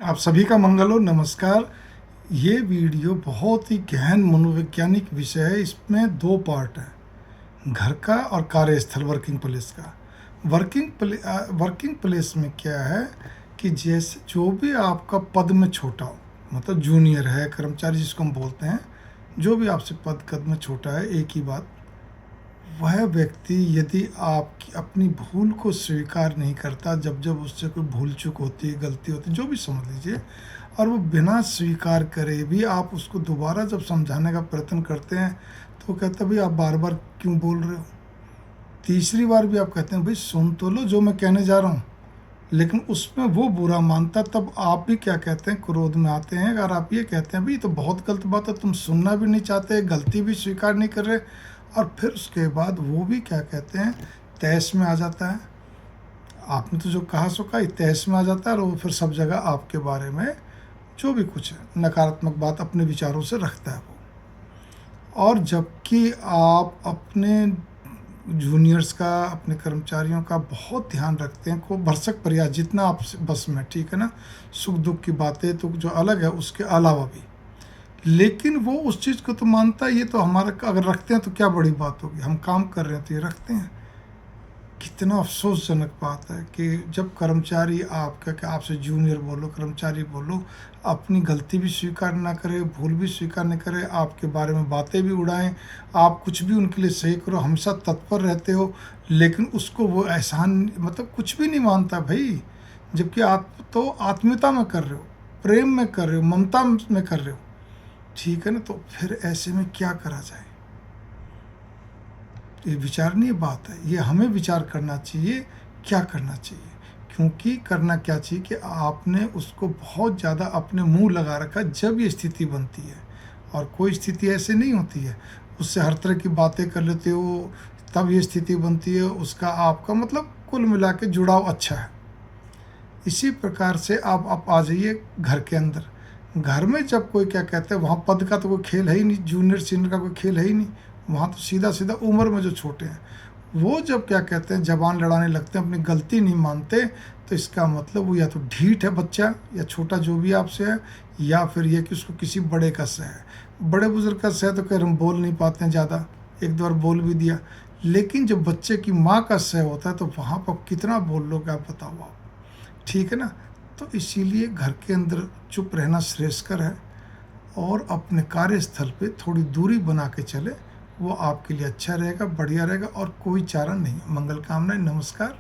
आप सभी का मंगल हो। नमस्कार। ये वीडियो बहुत ही गहन मनोवैज्ञानिक विषय है। इसमें दो पार्ट हैं, घर का और कार्यस्थल वर्किंग प्लेस का। वर्किंग प्लेस में क्या है कि जैसे जो भी आपका पद में छोटा हो, मतलब जूनियर है, कर्मचारी जिसको हम बोलते हैं, जो भी आपसे कद में छोटा है, एक ही बात, वह व्यक्ति यदि आपकी अपनी भूल को स्वीकार नहीं करता, जब जब उससे कोई भूल चूक होती है, गलती होती है, जो भी समझ लीजिए, और वो बिना स्वीकार करे भी आप उसको दोबारा जब समझाने का प्रयत्न करते हैं तो वो कहता है भाई आप बार बार क्यों बोल रहे हो। तीसरी बार भी आप कहते हैं भाई सुन तो लो जो मैं कहने जा रहा हूँ, लेकिन उसमें वो बुरा मानता, तब आप भी क्या कहते हैं, क्रोध में आते हैं। अगर आप ये कहते हैं भाई तो बहुत गलत बात है, तुम सुनना भी नहीं चाहते, गलती भी स्वीकार नहीं कर रहे, और फिर उसके बाद वो भी क्या कहते हैं, तहस में आ जाता है। आपने तो जो कहा सो कहा, तहस में आ जाता है, और वो फिर सब जगह आपके बारे में जो भी कुछ है नकारात्मक बात अपने विचारों से रखता है वो। और जबकि आप अपने जूनियर्स का, अपने कर्मचारियों का बहुत ध्यान रखते हैं, को भरसक प्रयास जितना आप बस में, ठीक है ना, सुख दुख की बातें तो जो अलग है, उसके अलावा भी, लेकिन वो उस चीज़ को तो मानता है। ये तो हमारा, अगर रखते हैं तो क्या बड़ी बात होगी, हम काम कर रहे हैं तो ये रखते हैं। कितना अफसोसजनक बात है कि जब कर्मचारी आपका, कि आपसे जूनियर बोलो, कर्मचारी बोलो, अपनी गलती भी स्वीकार ना करे, भूल भी स्वीकार नहीं करे, आपके बारे में बातें भी उड़ाएं, आप कुछ भी उनके लिए सही करो, हमेशा तत्पर रहते हो, लेकिन उसको वो एहसान, मतलब कुछ भी नहीं मानता भाई। जबकि आप तो आत्मीयता में कर रहे हो, प्रेम में कर रहे हो, ममता में कर रहे हो, ठीक है ना। तो फिर ऐसे में क्या करा जाए, ये विचारणीय बात है। ये हमें विचार करना चाहिए, क्या करना चाहिए। क्योंकि करना क्या चाहिए कि आपने उसको बहुत ज़्यादा अपने मुंह लगा रखा जब ये स्थिति बनती है, और कोई स्थिति ऐसे नहीं होती है, उससे हर तरह की बातें कर लेते हो, तब ये स्थिति बनती है। उसका आपका मतलब कुल मिला के जुड़ाव अच्छा है। इसी प्रकार से आप आ जाइए घर के अंदर। घर में जब कोई क्या कहते हैं, वहाँ पद का तो कोई खेल है ही नहीं, जूनियर सीनियर का कोई खेल है ही नहीं। वहाँ तो सीधा सीधा उम्र में जो छोटे हैं, वो जब क्या कहते हैं, जबान लड़ाने लगते हैं, अपनी गलती नहीं मानते, तो इसका मतलब वो या तो ढीठ है बच्चा, या छोटा जो भी आपसे है, या फिर ये कि उसको किसी बड़े का सह है। बड़े बुजुर्ग का सह तो खैर हम बोल नहीं पाते हैं ज़्यादा, एक दो बार बोल भी दिया, लेकिन जब बच्चे की माँ का सह होता है तो वहाँ पर कितना बोल लोगे आप, बताओ आप, ठीक है ना। तो इसीलिए घर के अंदर चुप रहना श्रेयस्कर है, और अपने कार्यस्थल पे थोड़ी दूरी बना के चले, वो आपके लिए अच्छा रहेगा, बढ़िया रहेगा, और कोई चारा नहीं। मंगल कामनाएं। नमस्कार।